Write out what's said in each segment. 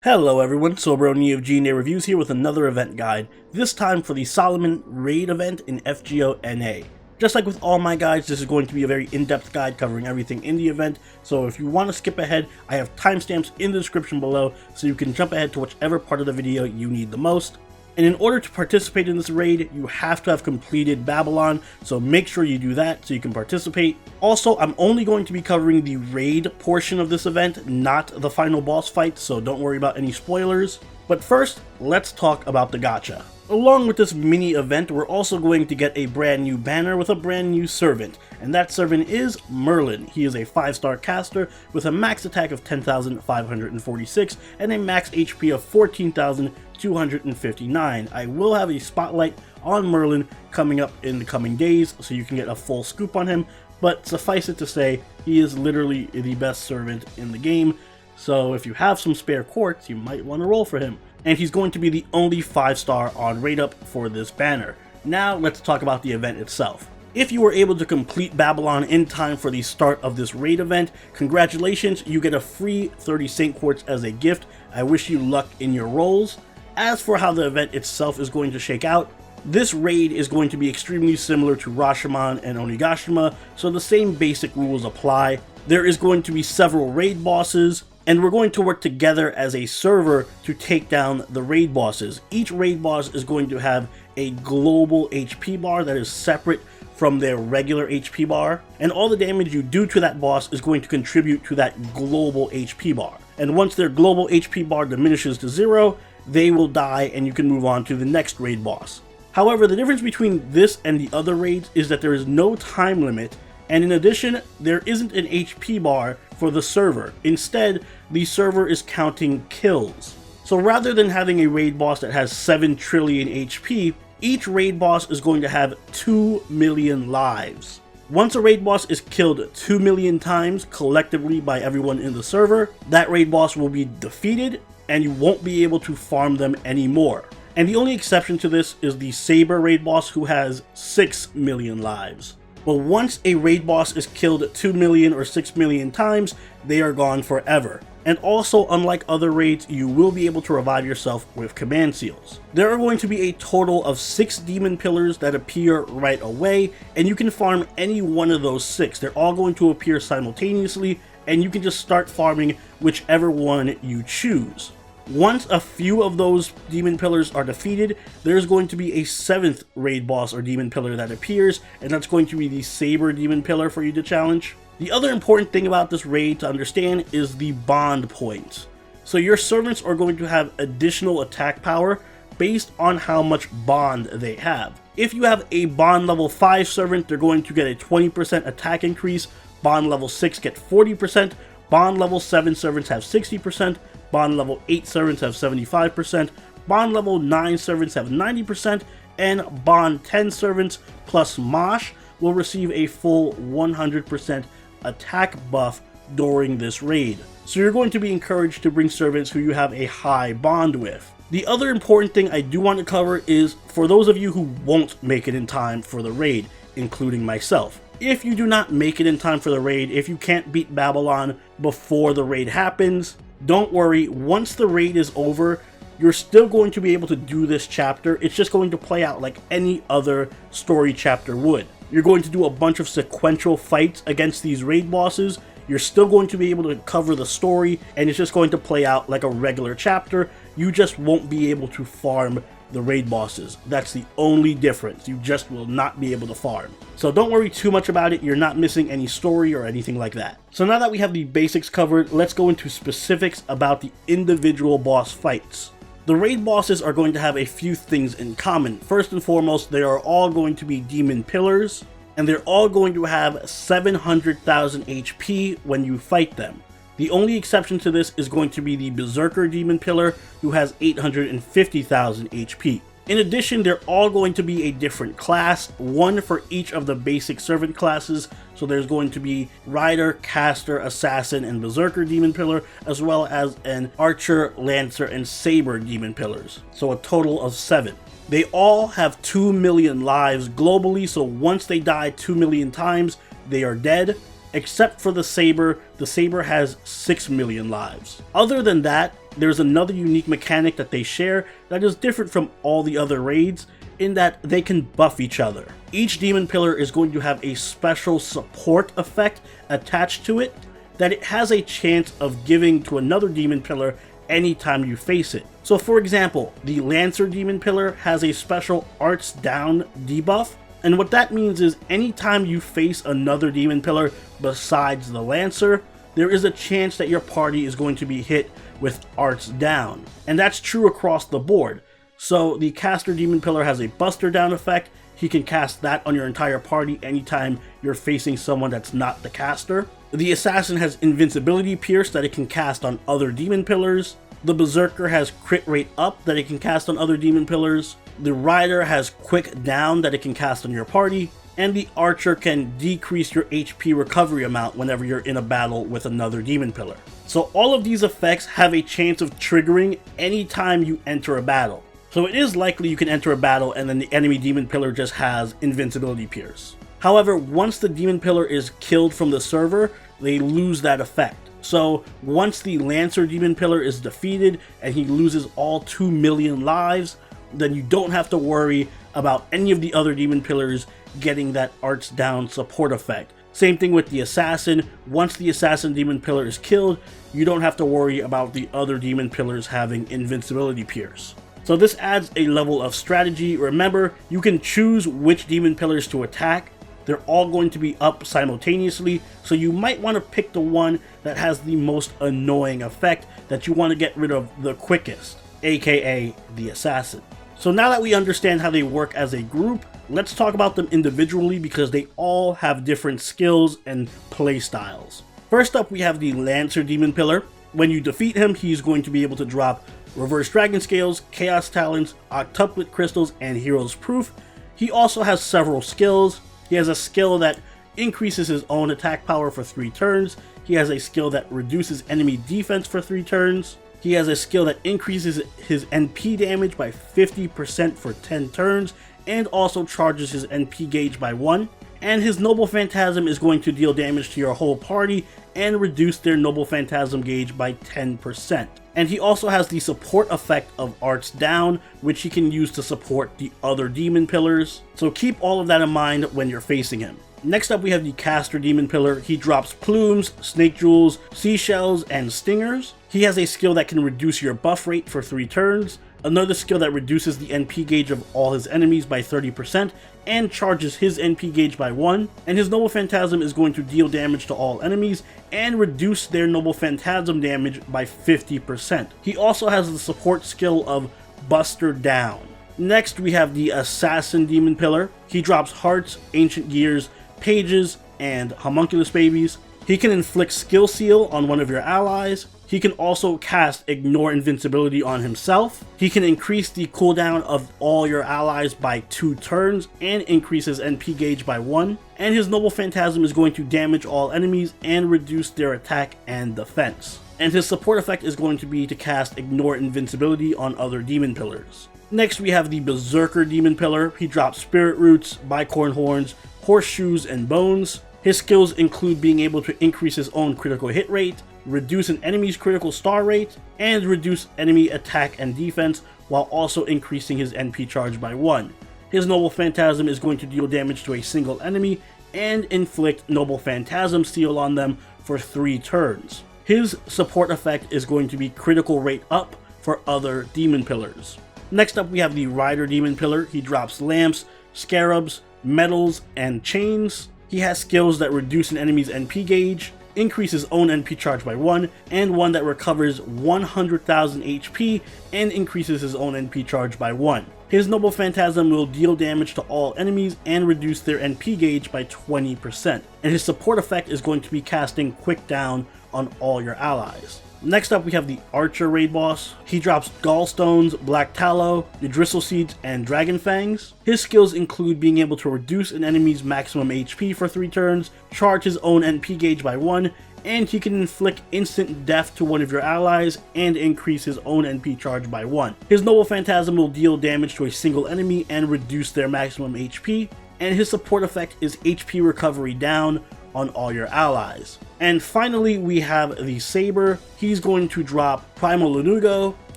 Hello everyone, Soberoni of G&A Reviews here with another event guide, this time for the Solomon Raid event in FGO NA. Just like with all my guides, this is going to be a very in-depth guide covering everything in the event, so if you want to skip ahead, I have timestamps in the description below so you can jump ahead to whichever part of the video you need the most. And in order to participate in this raid, you have to have completed Babylon, so make sure you do that so you can participate. Also, I'm only going to be covering the raid portion of this event, not the final boss fight, so don't worry about any spoilers. But first, let's talk about the gacha. Along with this mini event, we're also going to get a brand new banner with a brand new servant, and that servant is Merlin. He is a 5-star caster with a max attack of 10,546 and a max HP of 14,259. I will have a spotlight on Merlin coming up in the coming days, so you can get a full scoop on him, but suffice it to say, he is literally the best servant in the game, so if you have some spare quartz, you might want to roll for him. And he's going to be the only 5-star on Raid Up for this banner. Now let's talk about the event itself. If you were able to complete Babylon in time for the start of this raid event, congratulations, you get a free 30 Saint Quartz as a gift. I wish you luck in your rolls. As for how the event itself is going to shake out, this raid is going to be extremely similar to Rashomon and Onigashima, so the same basic rules apply. There is going to be several raid bosses, and we're going to work together as a server to take down the raid bosses. Each raid boss is going to have a global HP bar that is separate from their regular HP bar, and all the damage you do to that boss is going to contribute to that global HP bar. And once their global HP bar diminishes to 0, they will die and you can move on to the next raid boss. However, the difference between this and the other raids is that there is no time limit, and in addition, there isn't an HP bar for the server. Instead, the server is counting kills. So rather than having a raid boss that has 7 trillion HP, each raid boss is going to have 2 million lives. Once a raid boss is killed 2 million times collectively by everyone in the server, that raid boss will be defeated and you won't be able to farm them anymore. And the only exception to this is the Saber raid boss, who has 6 million lives. But once a raid boss is killed 2 million or 6 million times, they are gone forever. And also, unlike other raids, you will be able to revive yourself with command seals. There are going to be a total of 6 demon pillars that appear right away, and you can farm any one of those 6. They're all going to appear simultaneously, and you can just start farming whichever one you choose. Once a few of those demon pillars are defeated, there's going to be a 7th raid boss or demon pillar that appears, and that's going to be the Saber demon pillar for you to challenge. The other important thing about this raid to understand is the bond points. So your servants are going to have additional attack power based on how much bond they have. If you have a bond level 5 servant, they're going to get a 20% attack increase, bond level 6 get 40%, bond level 7 servants have 60%, bond level 8 servants have 75%, bond level 9 servants have 90%, and bond 10 servants plus Mosh will receive a full 100% attack buff during this raid. So you're going to be encouraged to bring servants who you have a high bond with. The other important thing I do want to cover is for those of you who won't make it in time for the raid, including myself. If you do not make it in time for the raid, if you can't beat Babylon before the raid happens, don't worry, once the raid is over, you're still going to be able to do this chapter. It's just going to play out like any other story chapter would. You're going to do a bunch of sequential fights against these raid bosses. You're still going to be able to cover the story, and it's just going to play out like a regular chapter. You just won't be able to farm the raid bosses. That's the only difference. You just will not be able to farm. So don't worry too much about it. You're not missing any story or anything like that. So now that we have the basics covered, let's go into specifics about the individual boss fights. The raid bosses are going to have a few things in common. First and foremost, they are all going to be demon pillars, and they're all going to have 700,000 HP when you fight them. The only exception to this is going to be the Berserker Demon Pillar, who has 850,000 HP. In addition, they're all going to be a different class, one for each of the basic servant classes. So there's going to be Rider, Caster, Assassin, and Berserker Demon Pillar, as well as an Archer, Lancer, and Saber Demon Pillars. So a total of 7. They all have 2 million lives globally, so once they die 2 million times, they are dead. Except for the Saber has 6 million lives. Other than that, there's another unique mechanic that they share that is different from all the other raids, in that they can buff each other. Each demon pillar is going to have a special support effect attached to it that it has a chance of giving to another demon pillar anytime you face it. So for example, the Lancer demon pillar has a special arts down debuff, and what that means is anytime you face another demon pillar besides the Lancer, there is a chance that your party is going to be hit with arts down. And that's true across the board. So the caster demon pillar has a buster down effect. He can cast that on your entire party anytime you're facing someone that's not the caster. The assassin has invincibility pierce that it can cast on other demon pillars. The berserker has crit rate up that it can cast on other demon pillars. The rider has quick down that it can cast on your party. And the archer can decrease your HP recovery amount whenever you're in a battle with another demon pillar. So all of these effects have a chance of triggering anytime you enter a battle. So it is likely you can enter a battle and then the enemy demon pillar just has invincibility pierce. However, once the demon pillar is killed from the server, they lose that effect. So once the Lancer demon pillar is defeated and he loses all 2 million lives, then you don't have to worry about any of the other demon pillars getting that arts down support effect. Same thing with the assassin. Once the assassin demon pillar is killed, you don't have to worry about the other demon pillars having invincibility pierce. So this adds a level of strategy. Remember, you can choose which demon pillars to attack. They're all going to be up simultaneously, so you might want to pick the one that has the most annoying effect that you want to get rid of the quickest, aka the assassin. So now that we understand how they work as a group, let's talk about them individually because they all have different skills and play styles. First up, we have the Lancer demon pillar. When you defeat him, he's going to be able to drop Reverse Dragon Scales, Chaos Talons, Octuplet Crystals, and Hero's Proof. He also has several skills. He has a skill that increases his own attack power for 3 turns. He has a skill that reduces enemy defense for 3 turns. He has a skill that increases his NP damage by 50% for 10 turns, and also charges his NP gauge by 1. And his Noble Phantasm is going to deal damage to your whole party and reduce their Noble Phantasm gauge by 10%. And he also has the support effect of Arts Down, which he can use to support the other demon pillars. So keep all of that in mind when you're facing him. Next up, we have the Caster demon pillar. He drops plumes, snake jewels, seashells, and stingers. He has a skill that can reduce your buff rate for 3 turns, another skill that reduces the NP gauge of all his enemies by 30% and charges his NP gauge by 1, and his Noble Phantasm is going to deal damage to all enemies and reduce their Noble Phantasm damage by 50%. He also has the support skill of Buster Down. Next, we have the Assassin demon pillar. He drops hearts, ancient gears, pages, and homunculus babies. He can inflict skill seal on one of your allies. He can also cast Ignore Invincibility on himself. He can increase the cooldown of all your allies by 2 turns and increase his NP gauge by 1. And his Noble Phantasm is going to damage all enemies and reduce their attack and defense. And his support effect is going to be to cast Ignore Invincibility on other demon pillars. Next, we have the Berserker demon pillar. He drops Spirit Roots, Bicorn Horns, Horseshoes, and Bones. His skills include being able to increase his own critical hit rate, reduce an enemy's critical star rate, and reduce enemy attack and defense, while also increasing his NP charge by 1. His Noble Phantasm is going to deal damage to a single enemy and inflict Noble Phantasm Seal on them for 3 turns. His support effect is going to be critical rate up for other demon pillars. Next up, we have the Rider demon pillar. He drops lamps, scarabs, medals, and chains. He has skills that reduce an enemy's NP gauge, increase his own NP charge by 1, and one that recovers 100,000 HP and increases his own NP charge by 1. His Noble Phantasm will deal damage to all enemies and reduce their NP gauge by 20%. And his support effect is going to be casting Quick Down on all your allies. Next up, we have the Archer raid boss. He drops Gallstones, Black Tallow, Yggdrasil Seeds, and Dragon Fangs. His skills include being able to reduce an enemy's maximum HP for 3 turns, charge his own NP gauge by 1, and he can inflict instant death to one of your allies and increase his own NP charge by 1. His Noble Phantasm will deal damage to a single enemy and reduce their maximum HP, and his support effect is HP recovery down, on all your allies. And finally, we have the Saber. He's going to drop Primal Lanugo,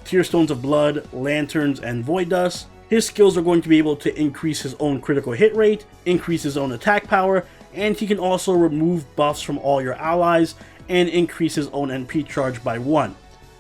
Tearstones of Blood, Lanterns, and Void Dust. His skills are going to be able to increase his own critical hit rate, increase his own attack power, and he can also remove buffs from all your allies and increase his own NP charge by 1.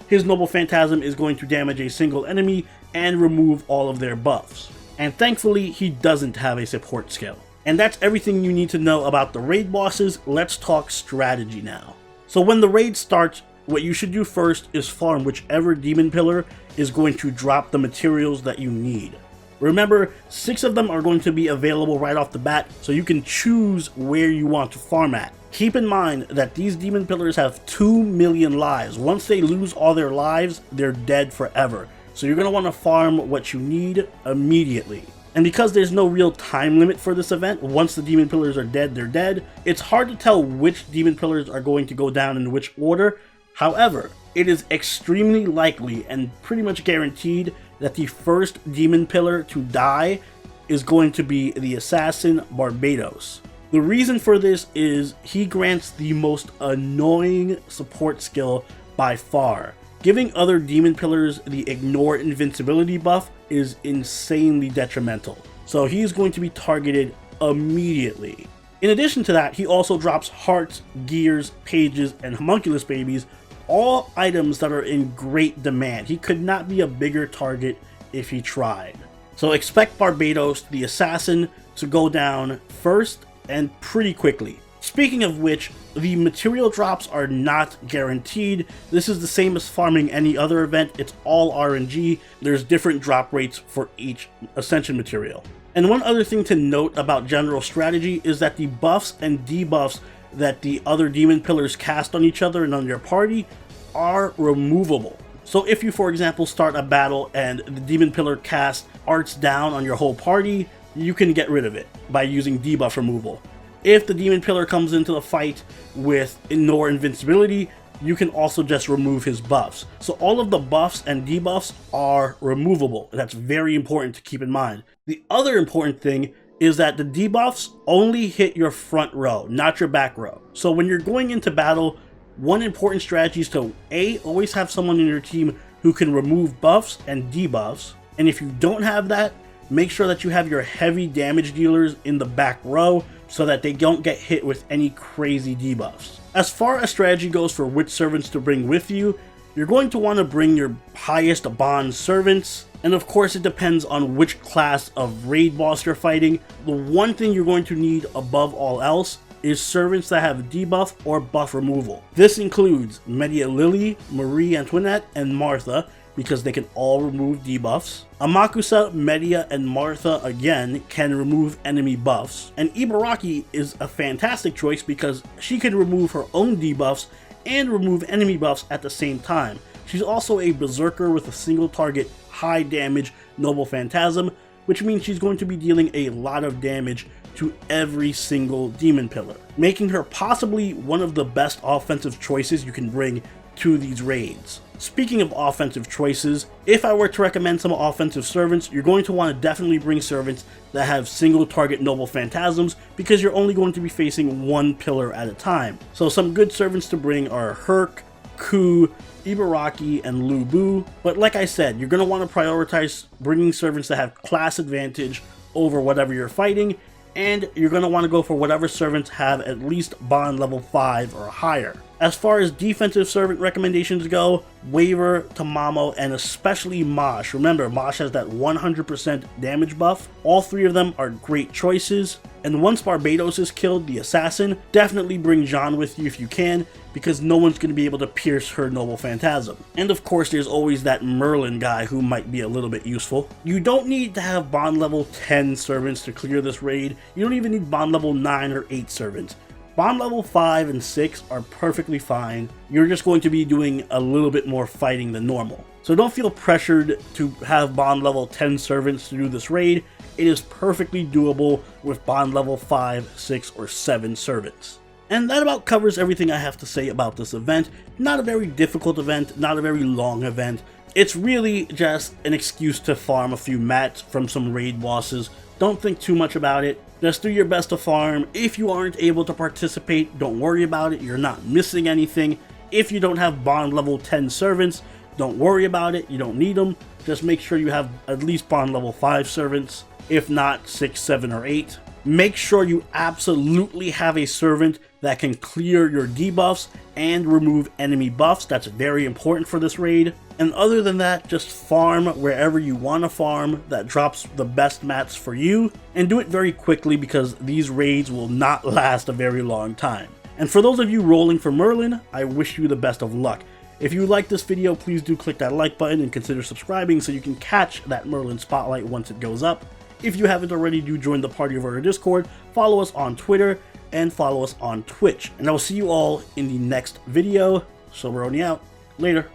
His Noble Phantasm is going to damage a single enemy and remove all of their buffs. And thankfully, he doesn't have a support skill. And that's everything you need to know about the raid bosses. Let's talk strategy now. So when the raid starts, what you should do first is farm whichever demon pillar is going to drop the materials that you need. Remember, 6 of them are going to be available right off the bat, so you can choose where you want to farm at. Keep in mind that these demon pillars have 2 million lives. Once they lose all their lives, they're dead forever. So you're going to want to farm what you need immediately. And because there's no real time limit for this event, once the demon pillars are dead, they're dead. It's hard to tell which demon pillars are going to go down in which order. However, it is extremely likely and pretty much guaranteed that the first demon pillar to die is going to be the assassin Barbatos. The reason for this is he grants the most annoying support skill by far. Giving other demon pillars the ignore invincibility buff is insanely detrimental, so he's going to be targeted immediately. In addition to that, he also drops hearts, gears, pages, and homunculus babies, all items that are in great demand. He could not be a bigger target if he tried. So expect Barbatos, the assassin, to go down first and pretty quickly. Speaking of which, the material drops are not guaranteed. This is the same as farming any other event. It's all RNG. There's different drop rates for each Ascension material. And one other thing to note about general strategy is that the buffs and debuffs that the other demon pillars cast on each other and on your party are removable. So if you, for example, start a battle and the demon pillar casts Arts Down on your whole party, you can get rid of it by using debuff removal. If the demon pillar comes into the fight with Ignore Invincibility, you can also just remove his buffs. So all of the buffs and debuffs are removable. That's very important to keep in mind. The other important thing is that the debuffs only hit your front row, not your back row. So when you're going into battle, one important strategy is to always have someone in your team who can remove buffs and debuffs. And if you don't have that, make sure that you have your heavy damage dealers in the back row so that they don't get hit with any crazy debuffs. As far as strategy goes for which servants to bring with you, you're going to want to bring your highest bond servants, and of course it depends on which class of raid boss you're fighting. The one thing you're going to need above all else is servants that have debuff or buff removal. This includes Media Lily, Marie Antoinette, and Martha, because they can all remove debuffs. Amakusa, Media, and Martha again can remove enemy buffs. And Ibaraki is a fantastic choice because she can remove her own debuffs and remove enemy buffs at the same time. She's also a berserker with a single target high damage Noble Phantasm, which means she's going to be dealing a lot of damage to every single demon pillar, making her possibly one of the best offensive choices you can bring to these raids. Speaking of offensive choices, if I were to recommend some offensive servants, you're going to want to definitely bring servants that have single target Noble Phantasms because you're only going to be facing one pillar at a time. So some good servants to bring are Herc, Ku, Ibaraki, and Lu Bu. But like I said, you're going to want to prioritize bringing servants that have class advantage over whatever you're fighting, and you're going to want to go for whatever servants have at least bond level 5 or higher. As far as defensive servant recommendations go, Waver, Tamamo, and especially Mosh. Remember, Mosh has that 100% damage buff. All three of them are great choices. And once Barbatos is killed, the assassin, definitely bring Jean with you if you can, because no one's going to be able to pierce her Noble Phantasm. And of course, there's always that Merlin guy who might be a little bit useful. You don't need to have bond level 10 servants to clear this raid. You don't even need bond level 9 or 8 servants. Bond level 5 and 6 are perfectly fine. You're just going to be doing a little bit more fighting than normal. So don't feel pressured to have bond level 10 servants to do this raid. It is perfectly doable with bond level 5, 6, or 7 servants. And that about covers everything I have to say about this event. Not a very difficult event, not a very long event. It's really just an excuse to farm a few mats from some raid bosses. Don't think too much about it. Just do your best to farm. If you aren't able to participate, don't worry about it. You're not missing anything. If you don't have bond level 10 servants, don't worry about it. You don't need them. Just make sure you have at least bond level 5 servants, if not 6, 7, or 8. Make sure you absolutely have a servant that can clear your debuffs and remove enemy buffs. That's very important for this raid. And other than that, just farm wherever you want to farm that drops the best mats for you, and do it very quickly because these raids will not last a very long time. And for those of you rolling for Merlin, I wish you the best of luck. If you like this video, please do click that like button and consider subscribing so you can catch that Merlin spotlight once it goes up. If you haven't already, do join the party over our Discord, follow us on Twitter, and follow us on Twitch. And I will see you all in the next video. Soberoni out. Later.